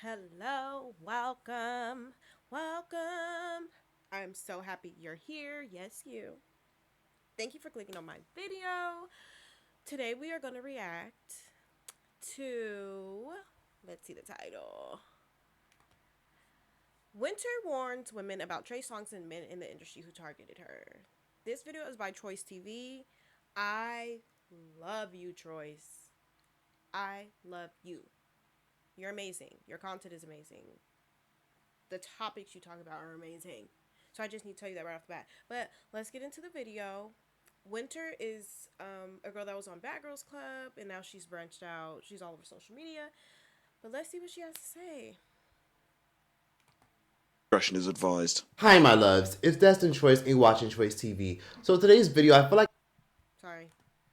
Hello, welcome. I'm so happy you're here. Yes, you. Thank you for clicking on my video. Today we are going to react to, let's see the title. Winter warns women about Trey Songz and men in the industry who targeted her. This video is by Troy's TV. I love you, Troy's. I love you. You're amazing. Your content is amazing. The topics you talk about are amazing. So I just need to tell you that right off the bat. But let's get into the video. Winter is a girl that was on Bad Girls Club, and now she's branched out. She's all over social media. But let's see what she has to say. Discretion is advised. Hi, my loves. It's Destin Choice and you're watching Choice TV. So today's video, I feel like Sorry.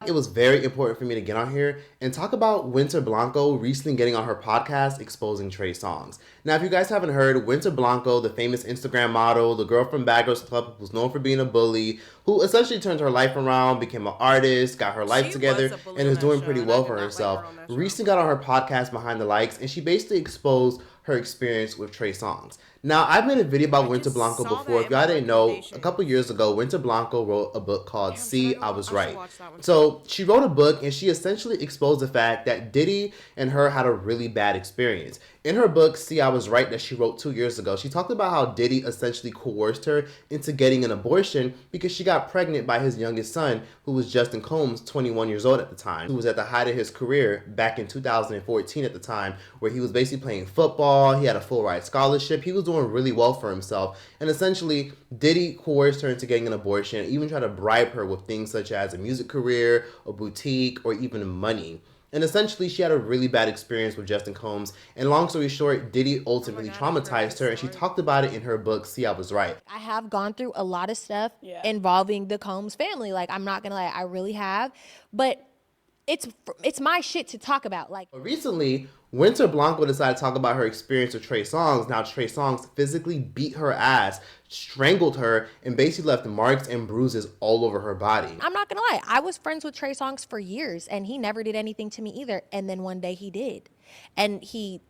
it was very important for me to get on here and talk about Winter Blanco recently getting on her podcast exposing Trey Songz. Now, if you guys haven't heard, Winter Blanco, the famous Instagram model, the girl from Bad Girls Club who's known for being a bully, who essentially turned her life around, became an artist, got her life together, and is doing pretty well for herself, recently got on her podcast Behind the Likes, and she basically exposed her experience with Trey Songz. Now, I've made a video about Winter Blanco before. If y'all didn't know, a couple years ago, Winter Blanco wrote a book called See, I Was Right. So she wrote a book and she essentially exposed the fact that Diddy and her had a really bad experience. In her book, See, I Was Right, that she wrote 2 years ago, she talked about how Diddy essentially coerced her into getting an abortion because she got pregnant by his youngest son, who was Justin Combs, 21 years old at the time, who was at the height of his career back in 2014 at the time, where he was basically playing football, he had a full ride scholarship, he was doing really well for himself, and essentially Diddy coerced her into getting an abortion, even tried to bribe her with things such as a music career, a boutique, or even money. And essentially, she had a really bad experience with Justin Combs. And long story short, Diddy ultimately traumatized her, and she talked about it in her book, See, I Was Right. I have gone through a lot of stuff involving the Combs family. Like, I'm not gonna lie, I really have. But it's my shit to talk about. Like, But recently, Winter Blanco decided to talk about her experience with Trey Songz. Now, Trey Songz physically beat her ass, strangled her, and basically left marks and bruises all over her body. I'm not gonna lie, I was friends with Trey Songz for years, and he never did anything to me either. And then one day he did, and he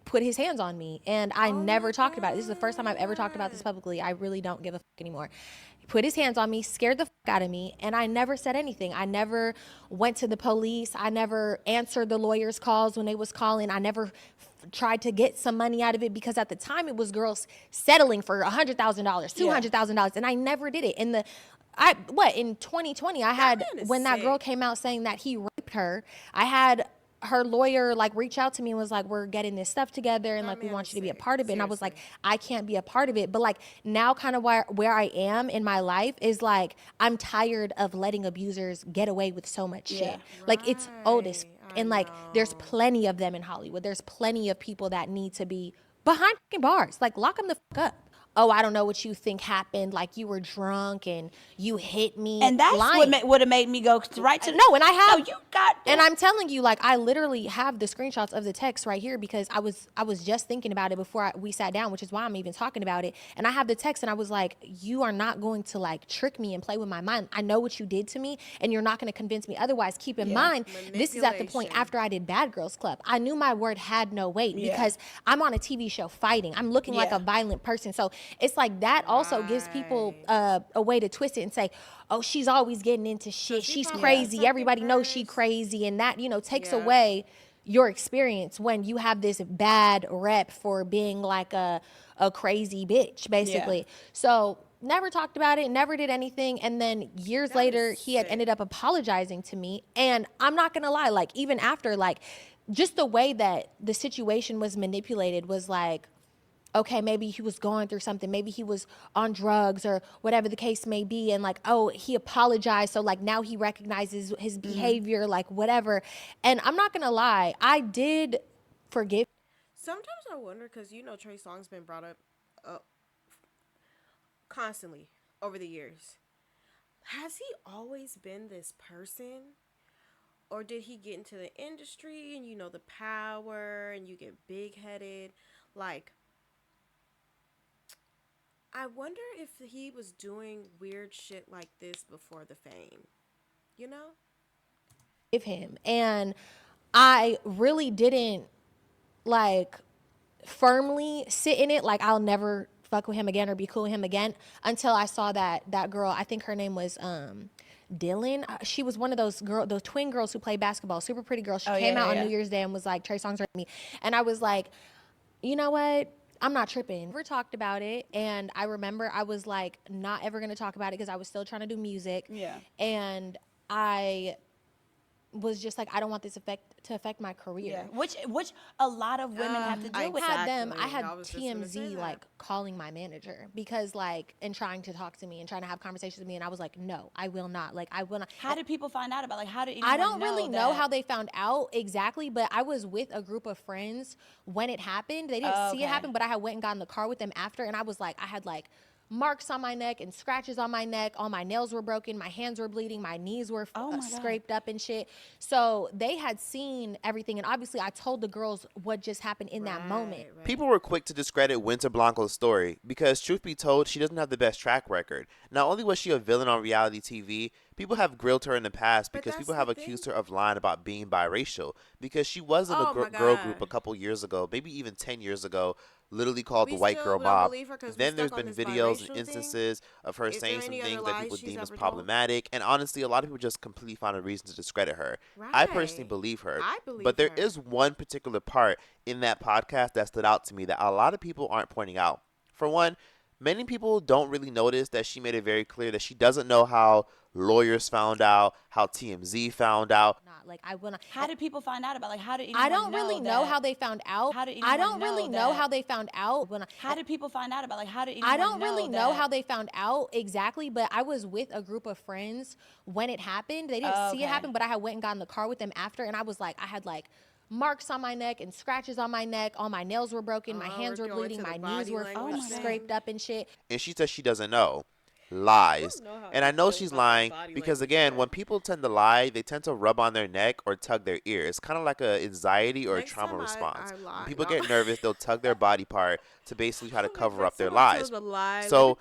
put his hands on me, and I never talked about it. This is the first time I've ever talked about this publicly. I really don't give a fuck anymore. He put his hands on me, scared the fuck out of me, and I never said anything. I never went to the police. I never answered the lawyers' calls when they was calling. I never tried to get some money out of it because at the time it was girls settling for $100,000, $200,000, and I never did it. In 2020 I had, when that girl came out saying that he raped her, I had her lawyer like reach out to me and was like, we're getting this stuff together and like we want you to be a part of it. And I was like, I can't be a part of it. But like now kind of where I am in my life is like, I'm tired of letting abusers get away with so much shit. Like it's old as and like there's plenty of them in Hollywood. There's plenty of people that need to be behind fucking bars. Like lock them the fuck up. Oh, I don't know what you think happened. Like you were drunk and you hit me. And that's lying. what would have made me go right to no. And I have. No, you got. And I'm telling you, like I literally have the screenshots of the text right here because I was just thinking about it before we sat down, which is why I'm even talking about it. And I have the text, and I was like, you are not going to like trick me and play with my mind. I know what you did to me, and you're not going to convince me otherwise. Keep in mind, this is at the point after I did Bad Girls Club. I knew my word had no weight because I'm on a TV show fighting. I'm looking like a violent person. So it's like that also gives people a way to twist it and say, oh, she's always getting into shit. She's crazy. Everybody knows she crazy. And that, takes away your experience when you have this bad rep for being like a crazy bitch, basically. So never talked about it, never did anything. And then years later, he had ended up apologizing to me. And I'm not going to lie, like even after, like just the way that the situation was manipulated was like, okay, maybe he was going through something. Maybe he was on drugs or whatever the case may be. And like, oh, he apologized. So like now he recognizes his behavior, like whatever. And I'm not going to lie, I did forgive. Sometimes I wonder because Trey Songz been brought up constantly over the years. Has he always been this person? Or did he get into the industry and the power and you get big headed? Like, I wonder if he was doing weird shit like this before the fame. You know? Him. And I really didn't like firmly sit in it, like I'll never fuck with him again or be cool with him again, until I saw that girl, I think her name was Dylan. She was one of those twin girls who play basketball, super pretty girl. She came out on New Year's Day and was like, Trey Songz hurt me. And I was like, you know what? I'm not tripping. We talked about it, and I remember I was like, not ever gonna talk about it because I was still trying to do music. Yeah. And I was just like, I don't want this to affect my career. Yeah. Which a lot of women have to deal with. I had TMZ like calling my manager because like, and trying to talk to me and trying to have conversations with me, and I was like, no, I will not. Like, I will not. How did people find out about, like, how did anyone I don't really know that? how they found out exactly, but I was with a group of friends when it happened. They didn't see it happen, but I had went and got in the car with them after, and I was like, I had like marks on my neck and scratches on my neck. All my nails were broken. My hands were bleeding. My knees were scraped up and shit. So they had seen everything. And obviously I told the girls what just happened in that moment. Right. People were quick to discredit Winter Blanco's story because, truth be told, she doesn't have the best track record. Not only was she a villain on reality TV, people have grilled her in the past because people have accused her of lying about being biracial, because she was in a girl group a couple years ago, maybe even 10 years ago, literally called the White Girl Mob. Then there's been videos and instances of her saying some things that people deem as problematic, and honestly, a lot of people just completely find a reason to discredit her. I personally believe her, but there is one particular part in that podcast that stood out to me that a lot of people aren't pointing out. For one, many people don't really notice that she made it very clear that she doesn't know how lawyers found out, how TMZ found out. Like, I will not. How did people find out about, like, how did anyone I don't really know how they found out. How did I don't really know how they found out. How did people find out about, like, how did anyone I don't really know how they found out exactly, but I was with a group of friends when it happened. They didn't see it happen, but I had went and got in the car with them after, and I was like, I had like marks on my neck and scratches on my neck. All my nails were broken. My hands were bleeding. My knees were scraped up and shit. And she says she doesn't know. Lies. And I know she's lying because, again, when people tend to lie, they tend to rub on their neck or tug their ear. It's kind of like a anxiety or a trauma response. When people get nervous, they'll tug their body part to basically try to cover up their lies. So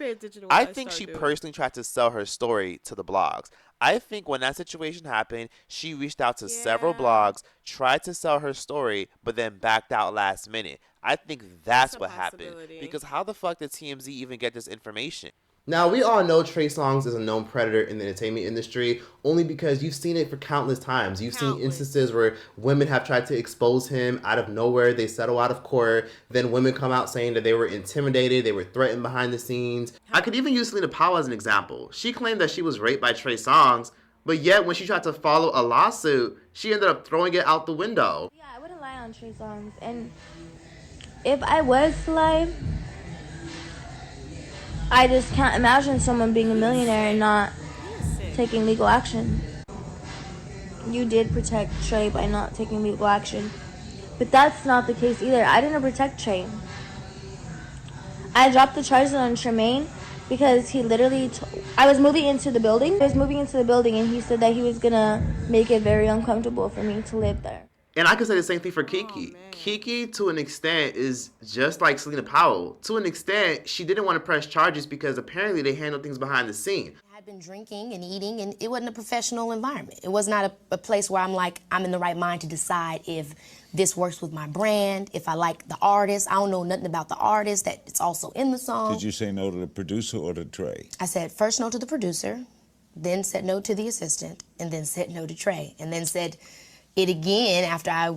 I think she personally tried to sell her story to the blogs. I think when that situation happened, she reached out to several blogs, tried to sell her story, but then backed out last minute. I think that's what happened. Because how the fuck did TMZ even get this information? Now, we all know Trey Songz is a known predator in the entertainment industry only because you've seen it for countless times. You've seen instances where women have tried to expose him out of nowhere. They settle out of court. Then women come out saying that they were intimidated. They were threatened behind the scenes. I could even use Selena Powell as an example. She claimed that she was raped by Trey Songz, but yet when she tried to follow a lawsuit, she ended up throwing it out the window. Yeah, I wouldn't lie on Trey Songz. And if I was to lie, I just can't imagine someone being a millionaire and not taking legal action. You did protect Trey by not taking legal action, but that's not the case either. I didn't protect Trey. I dropped the charges on Tremaine because he literally I was moving into the building. And he said that he was gonna make it very uncomfortable for me to live there. And I could say the same thing for Kiki. Kiki, to an extent, is just like Selena Powell. To an extent, she didn't want to press charges because apparently they handled things behind the scene. I had been drinking and eating, and it wasn't a professional environment. It was not a place where I'm like, I'm in the right mind to decide if this works with my brand, if I like the artist. I don't know nothing about the artist that it's also in the song. Did you say no to the producer or to Trey? I said first no to the producer, then said no to the assistant, and then said no to Trey, and then said it again after I,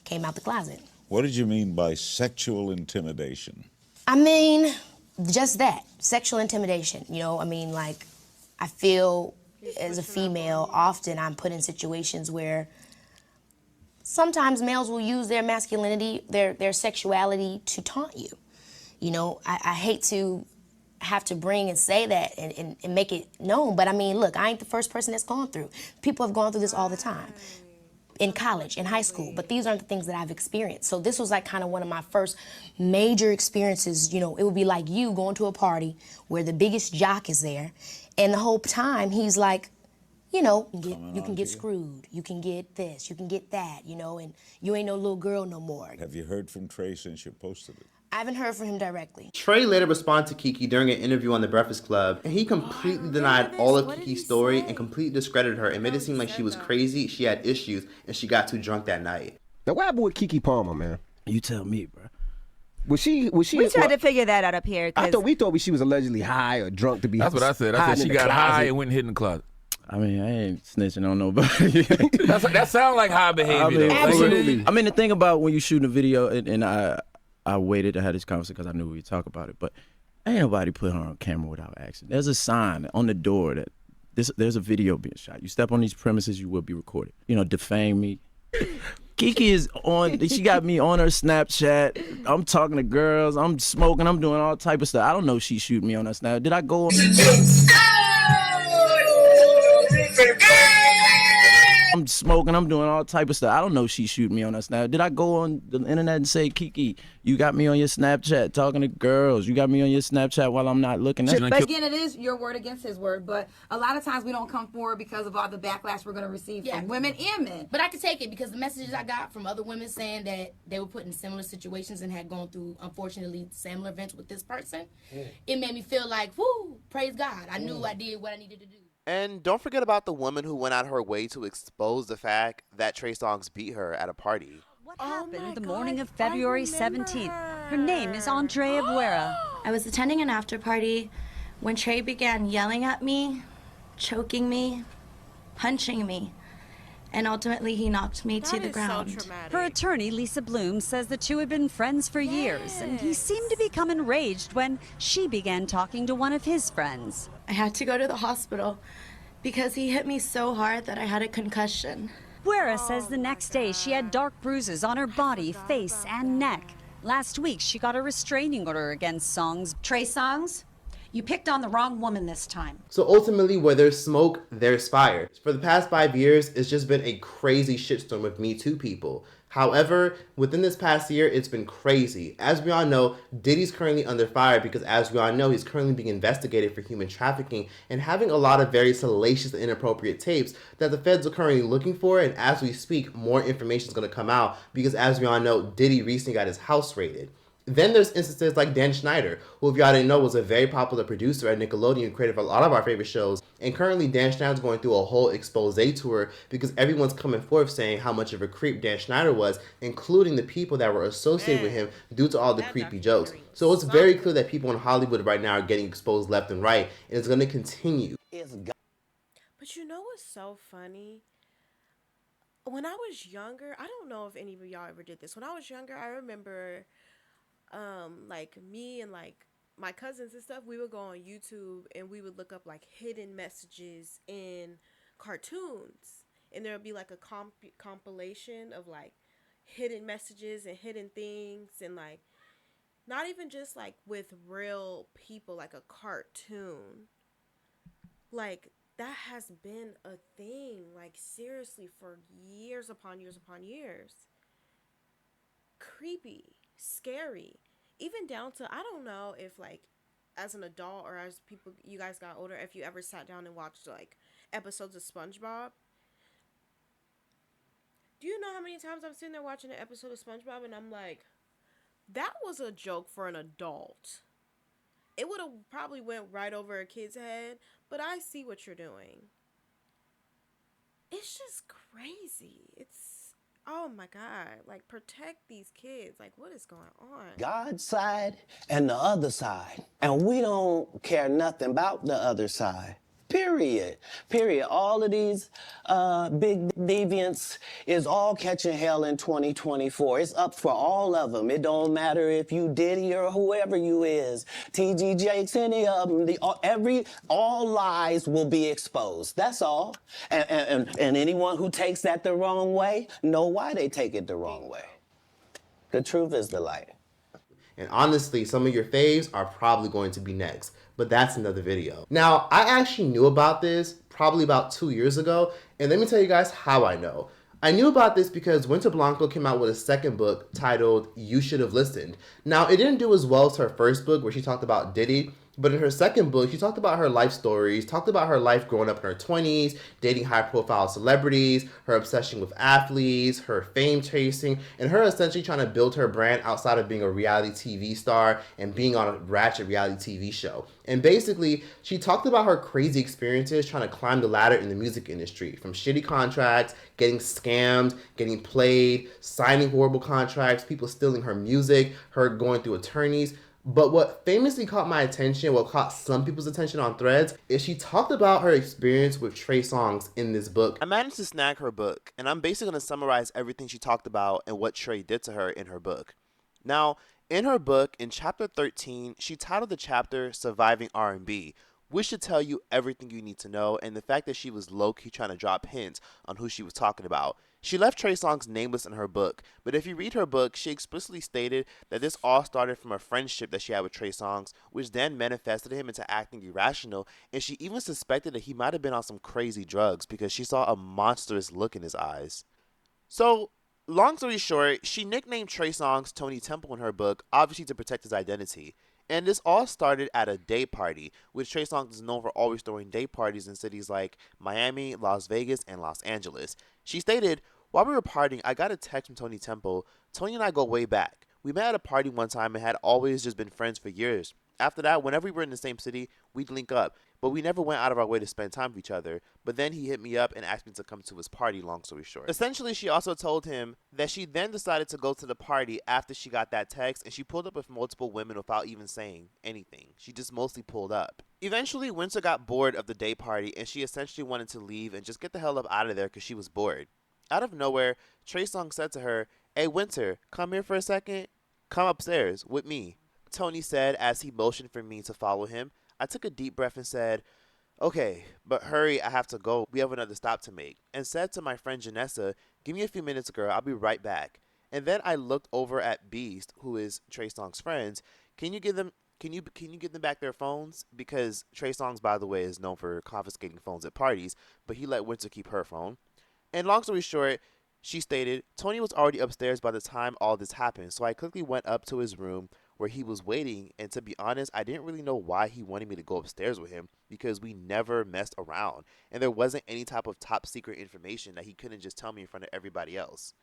came out the closet. What did you mean by sexual intimidation? I mean, just that, sexual intimidation. I feel as a female, often I'm put in situations where sometimes males will use their masculinity, their sexuality to taunt you. I hate to have to bring and say that and make it known, but look, I ain't the first person that's gone through. People have gone through this all the time. In college, in high school, but these aren't the things that I've experienced. So this was like kind of one of my first major experiences. It would be like you going to a party where the biggest jock is there, and the whole time he's like, you can get screwed, you can get this, you can get that, and you ain't no little girl no more. Have you heard from Trey since you posted it? I haven't heard from him directly. Trey later responded to Kiki during an interview on The Breakfast Club, and he completely denied all of Kiki's story and completely discredited her and made it seem like she was crazy, she had issues, and she got too drunk that night. Now, what happened with Keke Palmer, man? You tell me, bro. Was she? We tried to figure that out up here. We thought she was allegedly high or drunk to be. That's what I said. I said she got high and went and hid in the closet. I mean, I ain't snitching on nobody. that sounds like high behavior. Absolutely. I mean, the thing about when you shooting a video, and I waited to have this conversation because I knew we'd talk about it, but ain't nobody put her on camera without accident. There's a sign on the door that there's a video being shot. You step on these premises, you will be recorded. You know, defame me. Kiki is on, she got me on her Snapchat. I'm talking to girls, I'm smoking, I'm doing all type of stuff. I don't know if she shooting me on her Snap. Did I go on? I'm smoking, I'm doing all type of stuff. I don't know if she's shooting me on her Snap. Did I go on the internet and say, Kiki, you got me on your Snapchat talking to girls. You got me on your Snapchat while I'm not looking at you. But again, it is your word against his word. But a lot of times we don't come forward because of all the backlash we're going to receive from women and men. But I could take it because the messages I got from other women saying that they were put in similar situations and had gone through, unfortunately, similar events with this person, it made me feel like, whoo, praise God. I knew I did what I needed to do. And don't forget about the woman who went out her way to expose the fact that Trey Songz beat her at a party. What happened the morning of February 17th? Her name is Andrea Buera. I was attending an after party when Trey began yelling at me, choking me, punching me, and ultimately he knocked me to the ground. So her attorney, Lisa Bloom, says the two had been friends for years, and he seemed to become enraged when she began talking to one of his friends. I had to go to the hospital because he hit me so hard that I had a concussion. Buera says the next day she had dark bruises on her body, face, and neck. Last week, she got a restraining order against Songz. Trey Songz, you picked on the wrong woman this time. So ultimately, where there's smoke, there's fire. For the past 5 years, it's just been a crazy shitstorm with Me Too people. However, within this past year, it's been crazy. As we all know, Diddy's currently under fire because, as we all know, he's currently being investigated for human trafficking and having a lot of very salacious and inappropriate tapes that the feds are currently looking for. And as we speak, more information is going to come out because, as we all know, Diddy recently got his house raided. Then there's instances like Dan Schneider, who, if y'all didn't know, was a very popular producer at Nickelodeon, created a lot of our favorite shows. And currently, Dan Schneider's going through a whole expose tour because everyone's coming forth saying how much of a creep Dan Schneider was, including the people that were associated with him due to all the creepy jokes. So it's very clear that people in Hollywood right now are getting exposed left and right, and it's going to continue. But you know what's so funny? When I was younger, I don't know if any of y'all ever did this. When I was younger, I remember like me and like my cousins and stuff, we would go on YouTube and we would look up like hidden messages in cartoons, and there would be like a compilation of like hidden messages and hidden things, and like not even just like with real people, like a cartoon. Like that has been a thing, like seriously, for years upon years upon years. Creepy, scary, even down to, I don't know if like as an adult or as people, you guys got older, if you ever sat down and watched like episodes of SpongeBob. Do you know how many times I'm sitting there watching an episode of SpongeBob and I'm like, that was a joke for an adult. It would have probably went right over a kid's head, but I see what you're doing. It's just crazy. It's, oh my God, like protect these kids. Like what is going on? God's side and the other side. And we don't care nothing about the other side. Period. Period. All of these big deviants is all catching hell in 2024. It's up for all of them. It don't matter if you Diddy or whoever you is. TG Jakes, any of them. All lies will be exposed. That's all. And anyone who takes that the wrong way, know why they take it the wrong way. The truth is the light. And honestly, some of your faves are probably going to be next. But that's another video. Now, I actually knew about this probably about 2 years ago. And let me tell you guys how I know. I knew about this because Winter Blanco came out with a second book titled You Should Have Listened. Now, it didn't do as well as her first book where she talked about Diddy. But in her second book, she talked about her life stories, talked about her life growing up in her 20s, dating high-profile celebrities, her obsession with athletes, her fame chasing, and her essentially trying to build her brand outside of being a reality TV star and being on a ratchet reality TV show. And basically, she talked about her crazy experiences trying to climb the ladder in the music industry, from shitty contracts, getting scammed, getting played, signing horrible contracts, people stealing her music, her going through attorneys. But what famously caught my attention, what caught some people's attention on Threads, is she talked about her experience with Trey Songz in this book. I managed to snag her book, and I'm basically going to summarize everything she talked about and what Trey did to her in her book. Now, in her book, in chapter 13, she titled the chapter Surviving R&B, which should tell you everything you need to know, and the fact that she was low-key trying to drop hints on who she was talking about. She left Trey Songz nameless in her book, but if you read her book, she explicitly stated that this all started from a friendship that she had with Trey Songz, which then manifested him into acting irrational, and she even suspected that he might have been on some crazy drugs because she saw a monstrous look in his eyes. So, long story short, she nicknamed Trey Songz Tony Temple in her book, obviously to protect his identity. And this all started at a day party, which Trey Songz is known for always throwing day parties in cities like Miami, Las Vegas, and Los Angeles. She stated, "While we were partying, I got a text from Tony Temple. Tony and I go way back. We met at a party one time and had always just been friends for years. After that, whenever we were in the same city, we'd link up, but we never went out of our way to spend time with each other. But then he hit me up and asked me to come to his party, long story short." Essentially, she also told him that she then decided to go to the party after she got that text, and she pulled up with multiple women without even saying anything. She just mostly pulled up. Eventually, Winter got bored of the day party, and she essentially wanted to leave and just get the hell up out of there because she was bored. Out of nowhere, Trey Songz said to her, "Hey, Winter, come here for a second. Come upstairs with me." Tony said as he motioned for me to follow him. I took a deep breath and said, "Okay, but hurry, I have to go. We have another stop to make." And said to my friend Janessa, "Give me a few minutes, girl. I'll be right back." And then I looked over at Beast, who is Trey Songz's friends. Can you give them back their phones? Because Trey Songz, by the way, is known for confiscating phones at parties, but he let Winter keep her phone. And long story short, she stated, Tony was already upstairs by the time all this happened, so I quickly went up to his room where he was waiting, and to be honest, I didn't really know why he wanted me to go upstairs with him because we never messed around, and there wasn't any type of top secret information that he couldn't just tell me in front of everybody else.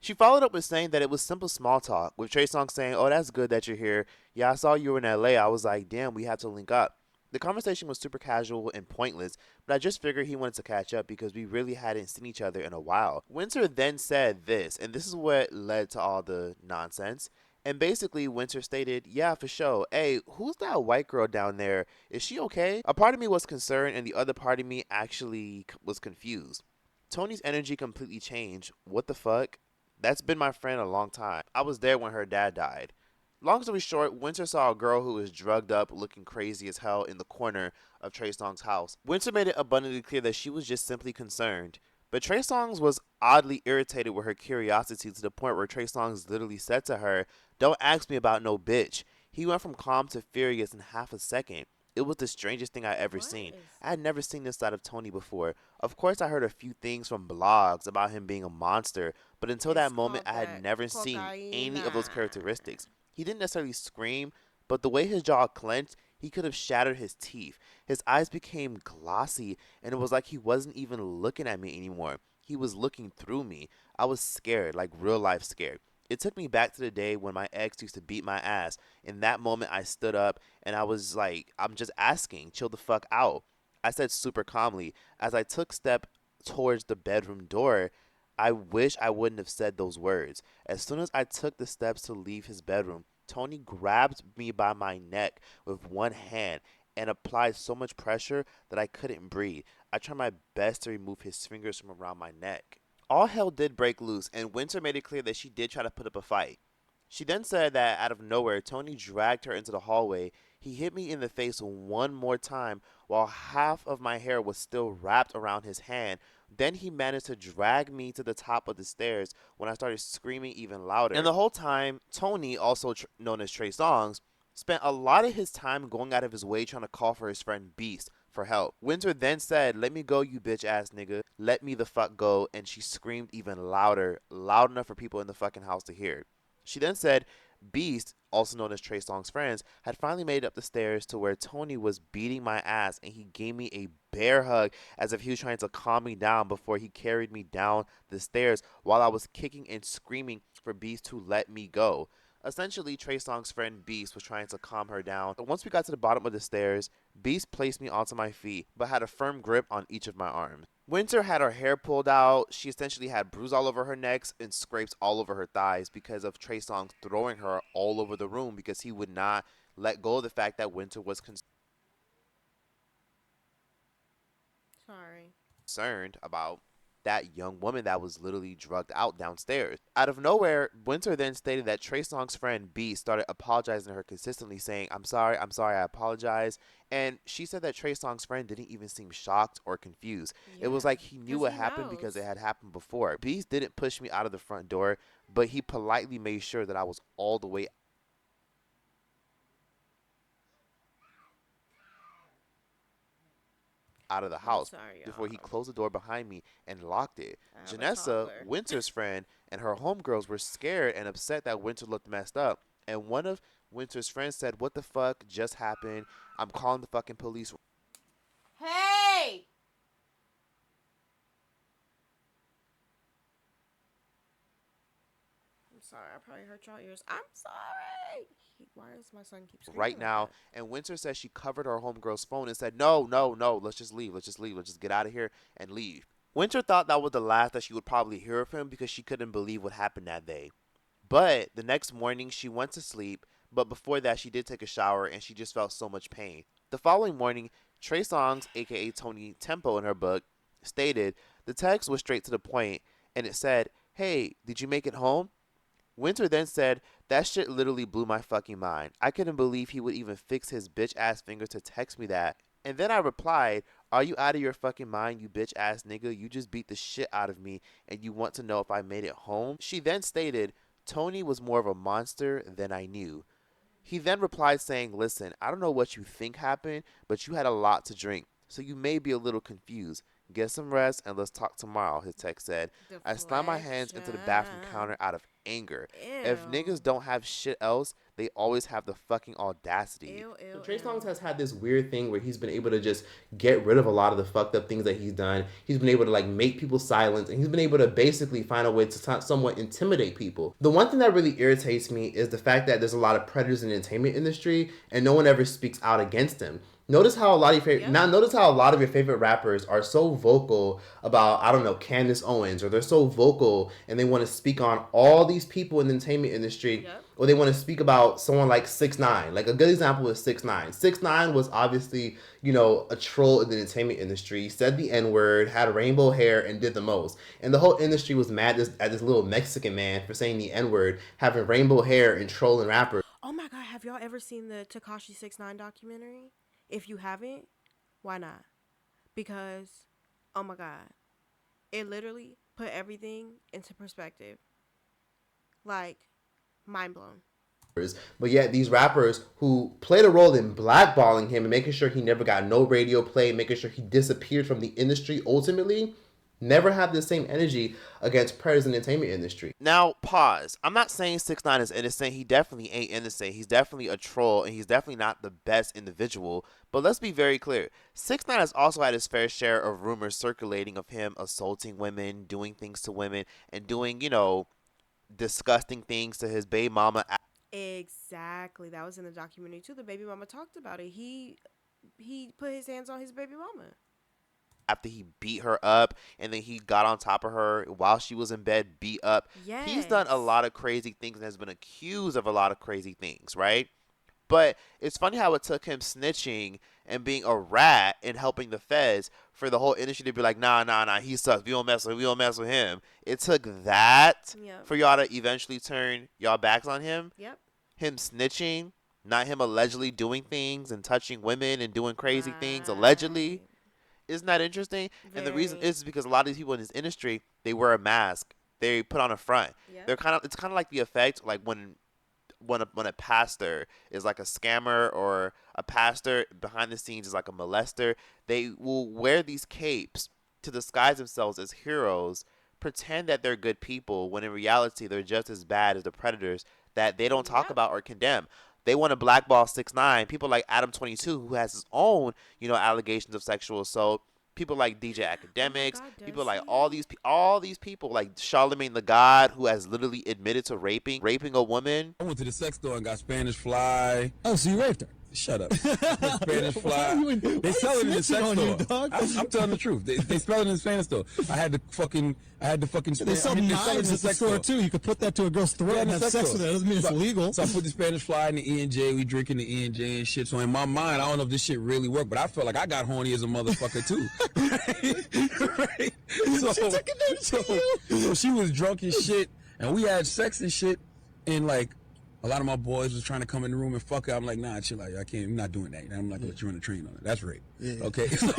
She followed up with saying that it was simple small talk, with Trey Songz saying, "Oh, that's good that you're here. Yeah, I saw you were in LA. I was like, damn, we have to link up." The conversation was super casual and pointless, but I just figured he wanted to catch up because we really hadn't seen each other in a while. Winter then said this, and this is what led to all the nonsense. And basically, Winter stated, "Yeah, for sure. Hey, who's that white girl down there? Is she okay?" A part of me was concerned, and the other part of me actually was confused. Tony's energy completely changed. What the fuck? That's been my friend a long time. I was there when her dad died. Long story short, Winter saw a girl who was drugged up, looking crazy as hell in the corner of Trey Songz's house. Winter made it abundantly clear that she was just simply concerned. But Trey Songz was oddly irritated with her curiosity to the point where Trey Songz literally said to her, "Don't ask me about no bitch." He went from calm to furious in half a second. It was the strangest thing I ever seen. I had never seen this side of Tony before. Of course, I heard a few things from blogs about him being a monster, but until that moment, I had never seen any of those characteristics. He didn't necessarily scream, but the way his jaw clenched, he could have shattered his teeth. His eyes became glossy, and it was like he wasn't even looking at me anymore. He was looking through me. I was scared, like real life scared. It took me back to the day when my ex used to beat my ass. In that moment, I stood up, and I was like, "I'm just asking, chill the fuck out." I said super calmly. As I took step towards the bedroom door, I wish I wouldn't have said those words. As soon as I took the steps to leave his bedroom, Tony grabbed me by my neck with one hand and applied so much pressure that I couldn't breathe. I tried my best to remove his fingers from around my neck. All hell did break loose, and Winter made it clear that she did try to put up a fight. She then said that out of nowhere, Tony dragged her into the hallway. He hit me in the face one more time while half of my hair was still wrapped around his hand. Then he managed to drag me to the top of the stairs when I started screaming even louder. And the whole time, Tony, also known as Trey Songz, spent a lot of his time going out of his way trying to call for his friend Beast for help. Winter then said, "Let me go, you bitch ass nigga. Let me the fuck go." And she screamed even louder, loud enough for people in the fucking house to hear. She then said, Beast, also known as Trey Songz' friends, had finally made it up the stairs to where Tony was beating my ass, and he gave me a bear hug as if he was trying to calm me down before he carried me down the stairs while I was kicking and screaming for Beast to let me go. Essentially, Trey Songz' friend Beast was trying to calm her down. Once we got to the bottom of the stairs, Beast placed me onto my feet, but had a firm grip on each of my arms. Winter had her hair pulled out. She essentially had bruises all over her necks and scrapes all over her thighs because of Trey Songz throwing her all over the room because he would not let go of the fact that Winter was concerned about that young woman that was literally drugged out downstairs. Out of nowhere, Winter then stated that Trey Songz' friend B started apologizing to her consistently, saying, I'm sorry, I apologize. And she said that Trey Songz' friend didn't even seem shocked or confused. Yeah, it was like he knew what happened knows. because it had happened before. Beast didn't push me out of the front door, but he politely made sure that I was all the way out of the house before he closed the door behind me and locked it. Janessa, Winter's friend, and her homegirls were scared and upset that Winter looked messed up. And one of Winter's friends said, "What the fuck just happened? I'm calling the fucking police." Hey! I'm sorry, I probably hurt y'all ears. I'm sorry. Why does my son keep screaming Right like now, that? and Winter says she covered her homegirl's phone and said, no, let's just leave, let's just get out of here and leave. Winter thought that was the last that she would probably hear of him because she couldn't believe what happened that day. But the next morning, she went to sleep, but before that, she did take a shower and she just felt so much pain. The following morning, Trey Songz, aka Tony Tempo in her book, stated, the text was straight to the point and it said, "Hey, did you make it home?" Winter then said, that shit literally blew my fucking mind. I couldn't believe he would even fix his bitch ass finger to text me that. And then I replied, are you out of your fucking mind, you bitch ass nigga? You just beat the shit out of me and you want to know if I made it home? She then stated, Tony was more of a monster than I knew. He then replied saying, listen, I don't know what you think happened, but you had a lot to drink, so you may be a little confused. Get some rest and let's talk tomorrow, his text said. I slammed my hands into the bathroom counter out of anger. If niggas don't have shit else, they always have the fucking audacity. So Trey Songz has had this weird thing where he's been able to just get rid of a lot of the fucked up things that he's done. He's been able to like make people silent, and he's been able to basically find a way to somewhat intimidate people. The one thing that really irritates me is the fact that there's a lot of predators in the entertainment industry and no one ever speaks out against them. Notice how a lot of your favorite rappers are so vocal about, I don't know, Candace Owens, or they're so vocal and they want to speak on all these people in the entertainment industry, or they want to speak about someone like 6ix9ine. Like a good example is 6ix9ine. 6ix9ine was obviously, a troll in the entertainment industry. He said the N-word, had rainbow hair, and did the most. And the whole industry was mad at this little Mexican man for saying the N-word, having rainbow hair, and trolling rappers. Oh my God, have y'all ever seen the Tekashi 6ix9ine documentary? If you haven't, why not? Because, oh my God, it literally put everything into perspective. Like, mind blown. But yet these rappers who played a role in blackballing him and making sure he never got no radio play, making sure he disappeared from the industry ultimately, never have the same energy against predators in the entertainment industry. Now, pause. I'm not saying 6ix9ine is innocent. He definitely ain't innocent. He's definitely a troll, and he's definitely not the best individual. But let's be very clear. 6ix9ine has also had his fair share of rumors circulating of him assaulting women, doing things to women, and doing, disgusting things to his baby mama. Exactly. That was in the documentary too. The baby mama talked about it. He put his hands on his baby mama. After he beat her up and then he got on top of her while she was in bed, beat up. Yes. He's done a lot of crazy things and has been accused of a lot of crazy things, right? But it's funny how it took him snitching and being a rat and helping the feds for the whole industry to be like, nah, he sucks. We don't mess with him. It took that for y'all to eventually turn y'all backs on him. Yep. Him snitching, not him allegedly doing things and touching women and doing crazy things allegedly. Isn't that interesting? Very. And the reason is because a lot of these people in this industry, they wear a mask. They put on a front. Yep. It's kind of like the effect like when a pastor is like a scammer, or a pastor behind the scenes is like a molester. They will wear these capes to disguise themselves as heroes, pretend that they're good people, when in reality they're just as bad as the predators that they don't talk about or condemn. They want to blackball 6ix9ine. People like Adam 22, who has his own, allegations of sexual assault. People like DJ Academics. People like all these people, like Charlemagne the God, who has literally admitted to raping a woman. I went to the sex store and got Spanish Fly. Oh, so you raped her? Shut up. Spanish Fly. They sell it in the sex store. I'm telling the truth. They sell it in the Spanish store. I had the fucking. They sell knives at the store too. You could put that to a girl's throat and have sex with her. That doesn't mean it's illegal. So I put the Spanish Fly in the E&J. We drinking the E&J and shit. So in my mind, I don't know if this shit really worked, but I felt like I got horny as a motherfucker too. Right? So she was drunk as shit, and we had sex and shit, and like. A lot of my boys was trying to come in the room and fuck her. I'm like, nah, chill out. I can't. I'm not doing that. I'm not gonna let you run a train on it. That's rape. Yeah. Okay. So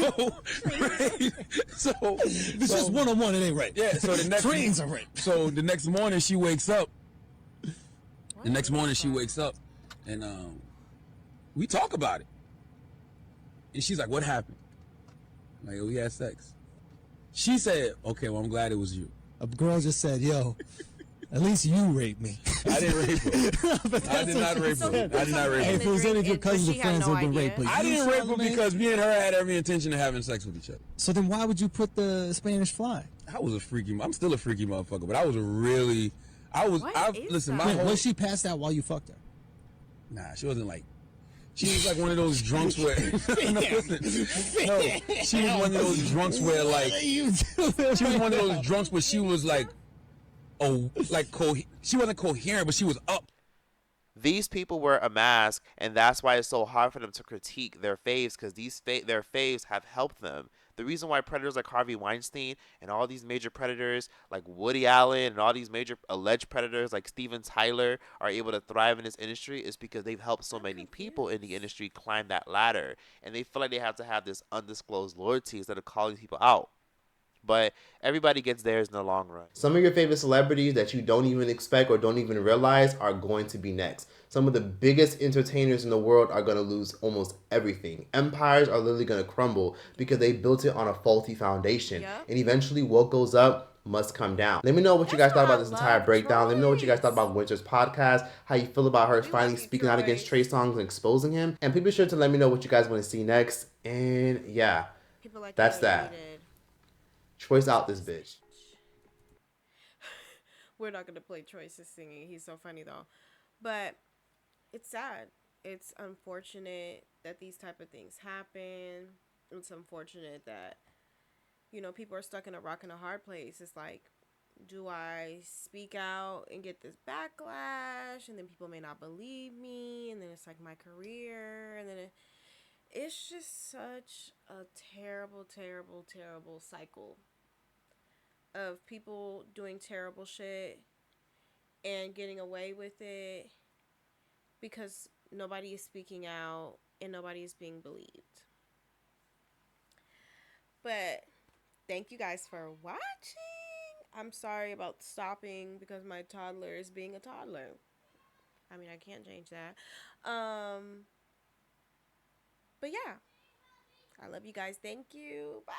it's just one-on-one. It ain't rape. Yeah. So the next trains are rape. So the next morning she wakes up. The next morning she wakes up, and we talk about it. And she's like, "What happened?" I'm like, "We had sex." She said, "Okay, well, I'm glad it was you." A girl just said, "Yo." At least you raped me. I didn't rape her. I did not rape her. I did not rape her. If it was any of your cousins or friends, would have been raped. I didn't rape her because me and her had every intention of having sex with each other. So then why would you put the Spanish Fly? I'm still a freaky motherfucker, but I was listen, was she passed out while you fucked her? Nah, she wasn't like, she was like one of those drunks where, no, she was one of those drunks where like, she was one of those drunks where she was like, she wasn't coherent, but she was up. These people wear a mask, and that's why it's so hard for them to critique their faves, because their faves have helped them. The reason why predators like Harvey Weinstein and all these major predators like Woody Allen and all these major alleged predators like Steven Tyler are able to thrive in this industry is because they've helped so many people in the industry climb that ladder, and they feel like they have to have this undisclosed loyalty instead of calling people out. But everybody gets theirs in the long run. Some of your favorite celebrities that you don't even expect or don't even realize are going to be next. Some of the biggest entertainers in the world are going to lose almost everything. Empires are literally going to crumble because they built it on a faulty foundation. Yep. And eventually what goes up must come down. Let me know what you guys thought about this entire breakdown. Let me know what you guys thought about Winter's podcast, how you feel about her finally speaking out against Trey Songz and exposing him. And be sure to let me know what you guys want to see next. And yeah, that's that. Troy's out this bitch. We're not going to play Troy's singing. He's so funny though. But it's sad. It's unfortunate that these type of things happen. It's unfortunate that, people are stuck in a rock and a hard place. It's like, do I speak out and get this backlash? And then people may not believe me. And then it's like my career. And then it's just such a terrible, terrible, terrible cycle of people doing terrible shit and getting away with it because nobody is speaking out and nobody is being believed. But thank you guys for watching. I'm sorry about stopping because my toddler is being a toddler. I mean, I can't change that. But yeah, I love you guys. Thank you. Bye.